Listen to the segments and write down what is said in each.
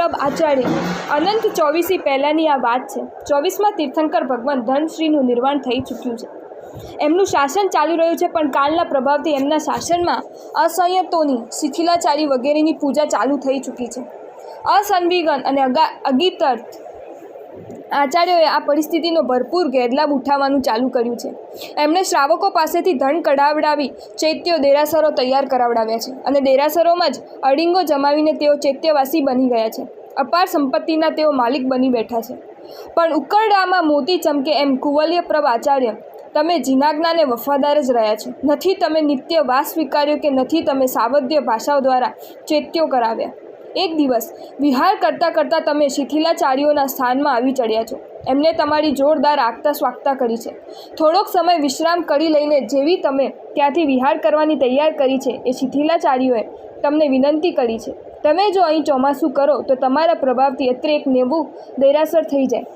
પ્રભ આચાર્ય અનંત 24 પહેલાંની આ વાત છે। 24માં તીર્થંકર ભગવાન ધનશ્રીનું નિર્વાણ થઈ ચૂક્યું છે। એમનું શાસન ચાલી રહ્યું છે, પણ કાળના પ્રભાવથી એમના શાસનમાં અસંયતોની, શિથિલાચારી વગેરેની પૂજા ચાલુ થઈ ચૂકી છે। અસંવિગન અને અગીતર્થ આચાર્યોએ આ પરિસ્થિતિનો ભરપૂર ગેરલાભ ઉઠાવવાનું ચાલુ કર્યું છે। એમણે શ્રાવકો પાસેથી ધન કઢાવડાવી ચૈત્યો દેરાસરો તૈયાર કરાવડાવ્યા છે, અને દેરાસરોમાં જ અડીંગો જમાવીને તેઓ ચૈત્યવાસી બની ગયા છે। અપાર સંપત્તિના તેઓ માલિક બની બેઠા છે। પણ ઉકરડામાં મોતી ચમકે એમ કુવલ્યપ્રભ આચાર્ય, તમે જીનાજ્ઞાને વફાદાર જ રહ્યા છો। નથી તમે નિત્ય વાસ સ્વીકાર્યો કે નથી તમે સાવધ્ય ભાષાઓ દ્વારા ચૈત્યો કરાવ્યા। એક દિવસ વિહાર કરતાં કરતાં તમે શિથિલાચાર્યોના સ્થાનમાં આવી ચડ્યા છો। એમને તમારી જોરદાર આગતા સ્વાગતા કરી છે। થોડોક સમય વિશ્રામ કરી લઈને જેવી તમે ત્યાંથી વિહાર કરવાની તૈયાર કરી છે, એ શિથિલાચાર્યોએ તમને વિનંતી કરી છે, તમે જો અહીં ચોમાસું કરો તો તમારા પ્રભાવથી અત્રે એક નવું દેરાસર થઈ જાય।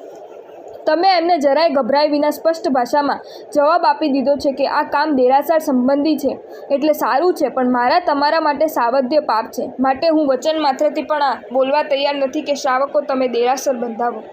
તમે એમને જરાય ગભરાય વિના સ્પષ્ટ ભાષામાં જવાબ આપી દીધો છે કે આ કામ દેરાસર સંબંધી છે એટલે સારું છે, પણ મારા તમારા માટે સાવધ્ય પાપ છે, માટે હું વચન માત્રથી પણ આ બોલવા તૈયાર નથી કે શ્રાવકો તમે દેરાસર બંધાવો।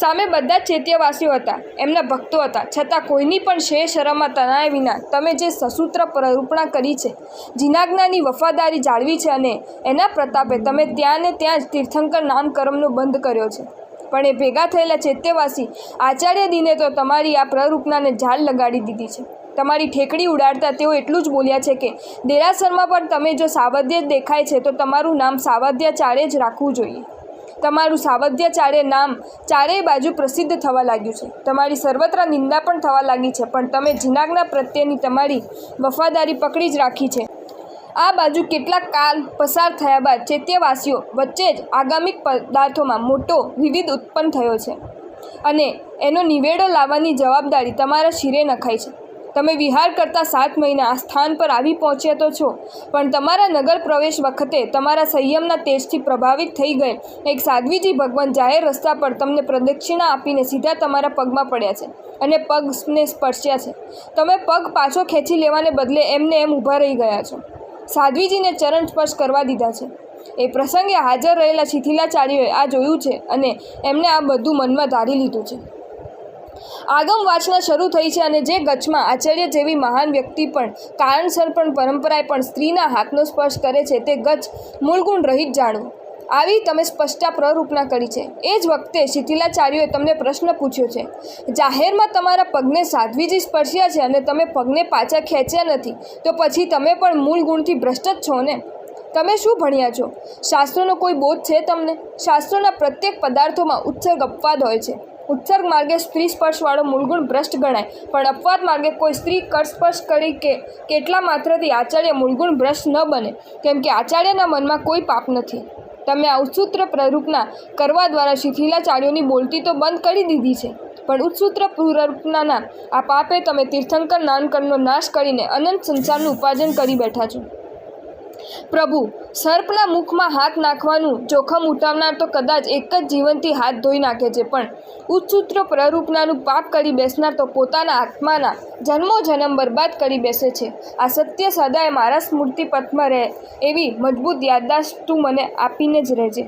સામે બધા જ ચૈત્યવાસીઓ હતા, એમના ભક્તો હતા, છતાં કોઈની પણ શરમમાં તણાય વિના તમે જે સસૂત્ર પ્રરૂપણા કરી છે, જીનાજ્ઞાની વફાદારી જાળવી છે, અને એના પ્રતાપે તમે ત્યાં ને ત્યાં જ તીર્થંકર નામકરમનો બંધ કર્યો છે। પણ એ ભેગા થયેલા ચૈત્યવાસી આચાર્ય દિને તો તમારી આ પ્રરૂપણાને ઝાલ લગાડી દીધી છે। તમારી ઠેકડી ઉડાડતા તેઓ એટલું જ બોલ્યા છે કે દેરાસરમાં પણ તમે જો સાવધ્ય જ દેખાય છે તો તમારું નામ સાવધ્યાચાર્ય જ રાખવું જોઈએ। તમારું સાવધ્યાચાર્ય નામ ચારેય બાજુ પ્રસિદ્ધ થવા લાગ્યું છે। તમારી સર્વત્ર નિંદા પણ થવા લાગી છે, પણ તમે જીનાજ્ઞા પ્રત્યેની તમારી વફાદારી પકડી જ રાખી છે। આ બાજુ કેટલાક કાળ પસાર થયા બાદ ચૈત્યવાસીઓ વચ્ચે જ આગામી પદાર્થોમાં મોટો વિવિધ ઉત્પન્ન થયો છે, અને એનો નિવેડો લાવવાની જવાબદારી તમારા શિરે નખાઈ છે। તમે વિહાર કરતાં 7 મહિના આ સ્થાન પર આવી પહોંચ્યા તો છો, પણ તમારા નગર પ્રવેશ વખતે તમારા સંયમના તેજથી પ્રભાવિત થઈ ગઈ એક સાધ્વીજી ભગવાન જાહેર રસ્તા પર તમને પ્રદક્ષિણા આપીને સીધા તમારા પગમાં પડ્યા છે અને પગને સ્પર્શ્યા છે। તમે પગ પાછો ખેંચી લેવાને બદલે એમને એમ ઊભા રહી ગયા છો। સાધ્વીજીને ચરણ સ્પર્શ કરવા દીધા છે। એ પ્રસંગે હાજર રહેલા શિથિલાચાર્યોએ આ જોયું છે અને એમને આ બધું મનમાં ધારી લીધું છે। આગમ વાચના શરૂ થઈ છે, અને જે ગચ્છમાં આચાર્ય જેવી મહાન વ્યક્તિ પણ કારણસર પણ પરંપરાએ પણ સ્ત્રીના હાથનો સ્પર્શ કરે છે, તે ગચ્છ મૂળગુણ રહિત જાણવું। આવી તમે સ્પષ્ટા પ્રરૂપણા કરી છે। એ જ વખતે શિથિલાચાર્યોએ તમને પ્રશ્ન પૂછ્યો છે, જાહેરમાં તમારા પગને સાધ્વીજી સ્પર્શ્યા છે અને તમે પગને પાછા ખેંચ્યા નથી, તો પછી તમે પણ મૂળ ગુણથી ભ્રષ્ટ જ છો ને? તમે શું ભણ્યા છો? શાસ્ત્રોનો કોઈ બોધ છે તમને? શાસ્ત્રોના પ્રત્યેક પદાર્થોમાં ઉત્સર્ગ અપવાદ હોય છે। ઉત્સર્ગ માર્ગે સ્ત્રી સ્પર્શવાળો મૂળગુણ ભ્રષ્ટ ગણાય, પણ અપવાદ માર્ગે કોઈ સ્ત્રી કરસ્પર્શ કરી કે કેટલા માત્રથી આચાર્ય મૂળગુણ ભ્રષ્ટ ન બને, કેમ કે આચાર્યના મનમાં કોઈ પાપ નથી। તમે આ ઉત્સૂત્ર પ્રરૂપણા કરવા દ્વારા શિથિલાચાર્યોની બોલતી તો બંધ કરી દીધી છે, પણ ઉત્સૂત્ર પ્રરૂપણાના આ પાપે તમે તીર્થંકર નામકરણનો નાશ કરીને અનંત સંસારનું ઉપાર્જન કરી બેઠા છો। પ્રભુ, સર્પના મુખમાં હાથ નાખવાનું જોખમ ઉઠાવનાર તો કદાચ એક જ જીવનથી હાથ ધોઈ નાખે છે, પણ ઉત્સૂત્ર પ્રરૂપણાનું પાપ કરી બેસનાર તો પોતાના આત્માના જન્મો જન્મ બરબાદ કરી બેસે છે। આ સત્ય સદાય મારા સ્મૃતિ પથમાં રહે એવી મજબૂત યાદદાસ્ત તું મને આપીને જ રહેજે।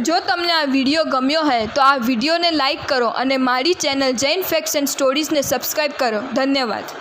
જો તમને આ વિડીયો ગમ્યો હોય તો આ વિડીયોને લાઈક કરો અને મારી ચેનલ જૈન ફેક્ટ્સ એન્ડ સ્ટોરીઝને સબસ્ક્રાઈબ કરો। ધન્યવાદ।